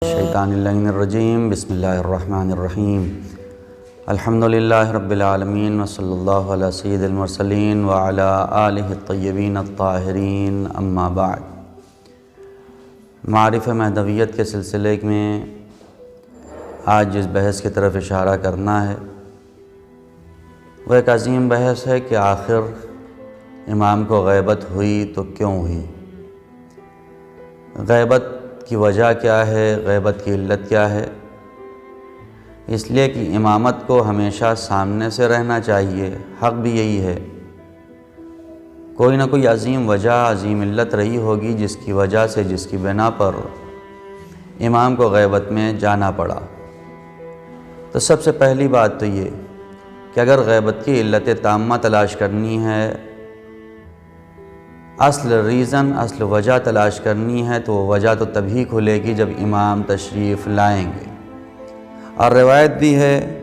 الشیطان اللعین الرجیم بسم اللہ الرحمن الرحیم الحمدللہ رب العالمین وصلی اللہ علی سید المرسلین وعلی آلہ الطیبین الطاہرین اما بعد۔ معارف مہدویت کے سلسلے میں آج جس بحث کی طرف اشارہ کرنا ہے وہ ایک عظیم بحث ہے کہ آخر امام کو غیبت ہوئی تو کیوں ہوئی، غیبت کی وجہ کیا ہے، غیبت کی علت کیا ہے۔ اس لیے کہ امامت کو ہمیشہ سامنے سے رہنا چاہیے، حق بھی یہی ہے۔ کوئی نہ کوئی عظیم وجہ، عظیم علت رہی ہوگی جس کی وجہ سے، جس کی بنا پر امام کو غیبت میں جانا پڑا۔ تو سب سے پہلی بات تو یہ کہ اگر غیبت کی علت تامہ تلاش کرنی ہے، اصل ریزن، اصل وجہ تلاش کرنی ہے، تو وہ وجہ تو تبھی کھلے گی جب امام تشریف لائیں گے۔ اور روایت بھی ہے،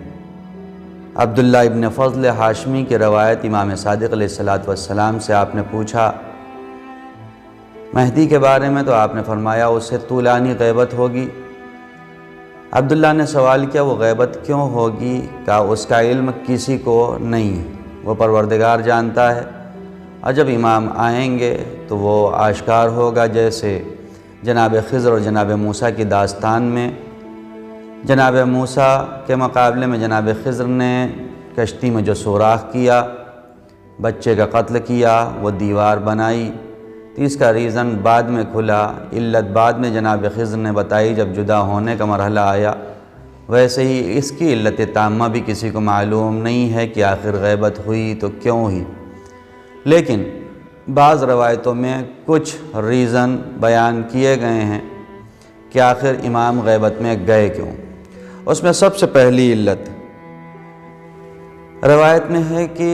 عبداللہ ابن فضل ہاشمی کی روایت، امام صادق علیہ السلام سے آپ نے پوچھا مہدی کے بارے میں، تو آپ نے فرمایا اس سے طولانی غیبت ہوگی۔ عبداللہ نے سوال کیا وہ غیبت کیوں ہوگی؟ کہا اس کا علم کسی کو نہیں، وہ پروردگار جانتا ہے، اور جب امام آئیں گے تو وہ آشکار ہوگا۔ جیسے جناب خضر اور جناب موسیٰ کی داستان میں جناب موسیٰ کے مقابلے میں جناب خضر نے کشتی میں جو سوراخ کیا، بچے کا قتل کیا، وہ دیوار بنائی، تو اس کا ریزن بعد میں کھلا، علت بعد میں جناب خضر نے بتائی جب جدا ہونے کا مرحلہ آیا۔ ویسے ہی اس کی علت تامہ بھی کسی کو معلوم نہیں ہے کہ آخر غیبت ہوئی تو کیوں ہوئی، لیکن بعض روایتوں میں کچھ ریزن بیان کیے گئے ہیں کہ آخر امام غیبت میں گئے کیوں۔ اس میں سب سے پہلی علت روایت میں ہے کہ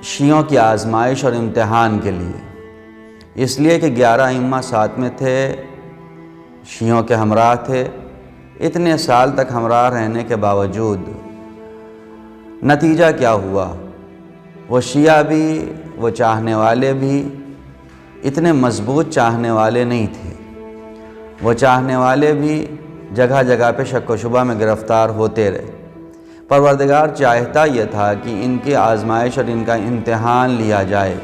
شیعوں کی آزمائش اور امتحان کے لیے، اس لیے کہ 11 ائمہ ساتھ میں تھے، شیعوں کے ہمراہ تھے، اتنے سال تک ہمراہ رہنے کے باوجود نتیجہ کیا ہوا؟ وہ شیعہ بھی، وہ چاہنے والے بھی اتنے مضبوط چاہنے والے نہیں تھے، وہ چاہنے والے بھی جگہ جگہ پہ شک و شبہ میں گرفتار ہوتے رہے۔ پروردگار چاہتا یہ تھا کہ ان کی آزمائش اور ان کا امتحان لیا جائے۔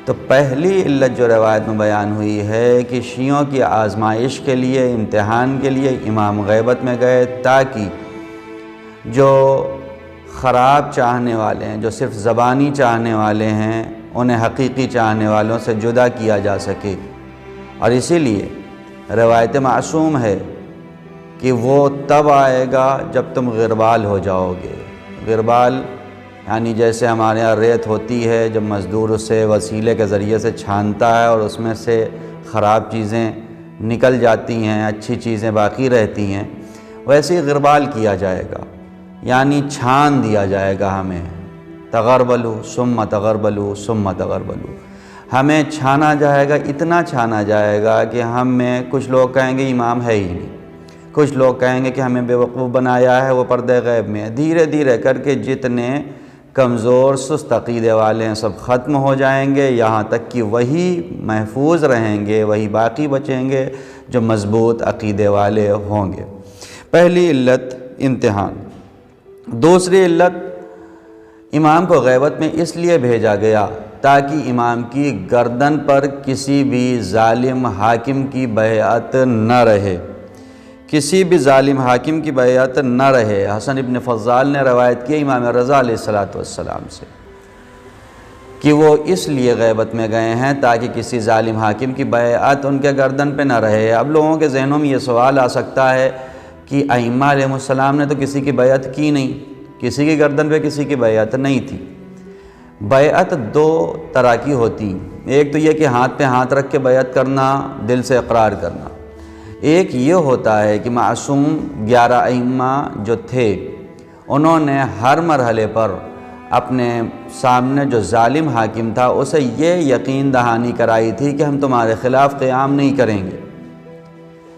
تو پہلی علت جو روایت میں بیان ہوئی ہے کہ شیعوں کی آزمائش کے لیے، امتحان کے لیے امام غیبت میں گئے، تاکہ جو خراب چاہنے والے ہیں، جو صرف زبانی چاہنے والے ہیں، انہیں حقیقی چاہنے والوں سے جدا کیا جا سکے۔ اور اسی لیے روایت معصوم ہے کہ وہ تب آئے گا جب تم غربال ہو جاؤ گے۔ غربال یعنی جیسے ہمارے یہاں ریت ہوتی ہے، جب مزدور اسے وسیلے کے ذریعے سے چھانتا ہے اور اس میں سے خراب چیزیں نکل جاتی ہیں، اچھی چیزیں باقی رہتی ہیں، ویسے ہی غربال کیا جائے گا، یعنی چھان دیا جائے گا ہمیں۔ تغربلو ثم تغربلو ثم تغربلو، ہمیں چھانا جائے گا، اتنا چھانا جائے گا کہ ہم میں کچھ لوگ کہیں گے امام ہے ہی نہیں، کچھ لوگ کہیں گے کہ ہمیں بیوقوف بنایا ہے، وہ پردہ غیب میں ہے۔ دھیرے دھیرے کر کے جتنے کمزور سست عقیدے والے ہیں سب ختم ہو جائیں گے، یہاں تک کہ وہی محفوظ رہیں گے، وہی باقی بچیں گے جو مضبوط عقیدے والے ہوں گے۔ پہلی علت امتحان۔ دوسری علت، امام کو غیبت میں اس لیے بھیجا گیا تاکہ امام کی گردن پر کسی بھی ظالم حاکم کی بیعت نہ رہے، کسی بھی ظالم حاکم کی بیعت نہ رہے۔ حسن ابن فضال نے روایت کی امام رضا علیہ السلام سے کہ وہ اس لیے غیبت میں گئے ہیں تاکہ کسی ظالم حاکم کی بیعت ان کے گردن پہ نہ رہے۔ اب لوگوں کے ذہنوں میں یہ سوال آ سکتا ہے کہ ائمہ علیہ السلام نے تو کسی کی بیعت کی نہیں، کسی کی گردن پہ کسی کی بیعت نہیں تھی۔ بیعت دو طرح کی ہوتی، ایک تو یہ کہ ہاتھ پہ ہاتھ رکھ کے بیعت کرنا، دل سے اقرار کرنا۔ ایک یہ ہوتا ہے کہ معصوم 11 ائمہ جو تھے انہوں نے ہر مرحلے پر اپنے سامنے جو ظالم حاکم تھا اسے یہ یقین دہانی کرائی تھی کہ ہم تمہارے خلاف قیام نہیں کریں گے۔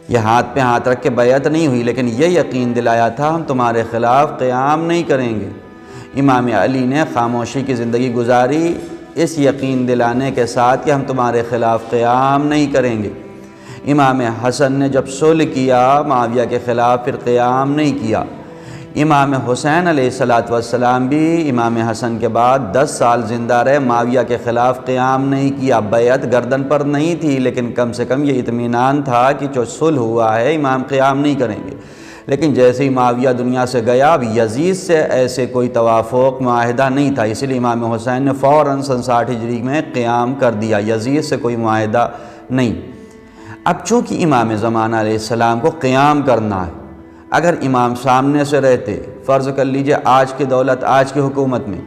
یہ ہاتھ پہ ہاتھ رکھ کے بیعت نہیں ہوئی، لیکن یہ یقین دلایا تھا ہم تمہارے خلاف قیام نہیں کریں گے۔ امام علی نے خاموشی کی زندگی گزاری اس یقین دلانے کے ساتھ کہ ہم تمہارے خلاف قیام نہیں کریں گے۔ امام حسن نے جب صلح کیا معاویہ کے خلاف پھر قیام نہیں کیا۔ امام حسین علیہ السلام بھی امام حسن کے بعد 10 سال زندہ رہے، معاویہ کے خلاف قیام نہیں کیا۔ بیعت گردن پر نہیں تھی، لیکن کم سے کم یہ اطمینان تھا کہ جو صلح ہوا ہے امام قیام نہیں کریں گے۔ لیکن جیسے ہی معاویہ دنیا سے گیا، اب یزید سے ایسے کوئی توافق معاہدہ نہیں تھا، اسی لیے امام حسین نے فوراً 67 ہجری میں قیام کر دیا، یزید سے کوئی معاہدہ نہیں۔ اب چونکہ امام زمانہ علیہ السلام کو قیام کرنا ہے، اگر امام سامنے سے رہتے، فرض کر لیجئے آج کی دولت، آج کی حکومت میں،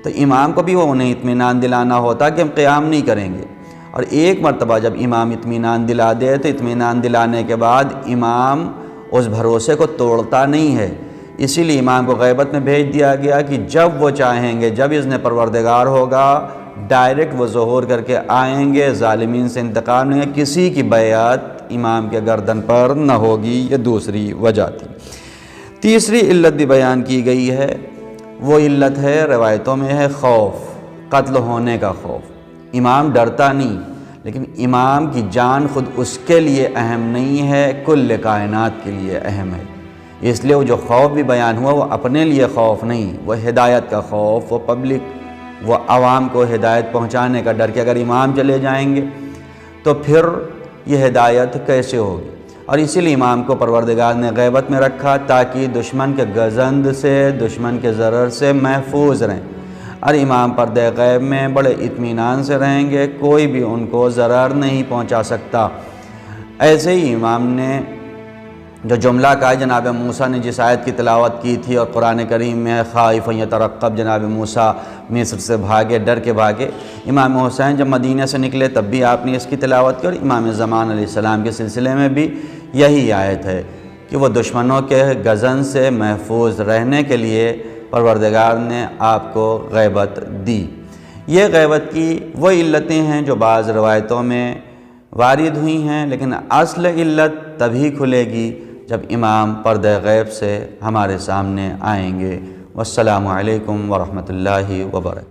تو امام کو بھی وہ انہیں اطمینان دلانا ہوتا کہ ہم قیام نہیں کریں گے۔ اور ایک مرتبہ جب امام اطمینان دلا دے تو اطمینان دلانے کے بعد امام اس بھروسے کو توڑتا نہیں ہے، اسی لیے امام کو غیبت میں بھیج دیا گیا کہ جب وہ چاہیں گے، جب اذن پروردگار ہوگا، ڈائریکٹ وہ ظہور کر کے آئیں گے، ظالمین سے انتقام لیں گے، کسی کی بیعت امام کے گردن پر نہ ہوگی۔ یہ دوسری وجہ تھی۔ تیسری علت بھی بیان کی گئی ہے، وہ علت ہے روایتوں میں ہے خوف، قتل ہونے کا خوف۔ امام ڈرتا نہیں، لیکن امام کی جان خود اس کے لیے اہم نہیں ہے، کل کائنات کے لیے اہم ہے۔ اس لیے وہ جو خوف بھی بیان ہوا وہ اپنے لیے خوف نہیں، وہ ہدایت کا خوف، وہ پبلک، وہ عوام کو ہدایت پہنچانے کا ڈر کہ اگر امام چلے جائیں گے تو پھر یہ ہدایت کیسے ہوگی۔ اور اسی لیے امام کو پروردگار نے غیبت میں رکھا تاکہ دشمن کے گزند سے، دشمن کے ضرر سے محفوظ رہیں، اور امام پردہ غیب میں بڑے اطمینان سے رہیں گے، کوئی بھی ان کو ضرر نہیں پہنچا سکتا۔ ایسے ہی امام نے جو جملہ کہا، جناب موسیٰ نے جس آیت کی تلاوت کی تھی اور قرآن کریم میں خائف یترقب، جناب موسیٰ مصر سے بھاگے، ڈر کے بھاگے۔ امام حسین جب مدینہ سے نکلے تب بھی آپ نے اس کی تلاوت کی، اور امام زمان علیہ السلام کے سلسلے میں بھی یہی آیت ہے کہ وہ دشمنوں کے گزن سے محفوظ رہنے کے لیے پروردگار نے آپ کو غیبت دی۔ یہ غیبت کی وہ علتیں ہیں جو بعض روایتوں میں وارد ہوئی ہیں، لیکن اصل علت تبھی کھلے گی جب امام پردہ غیب سے ہمارے سامنے آئیں گے۔ والسلام علیکم ورحمۃ اللہ وبرکاتہ۔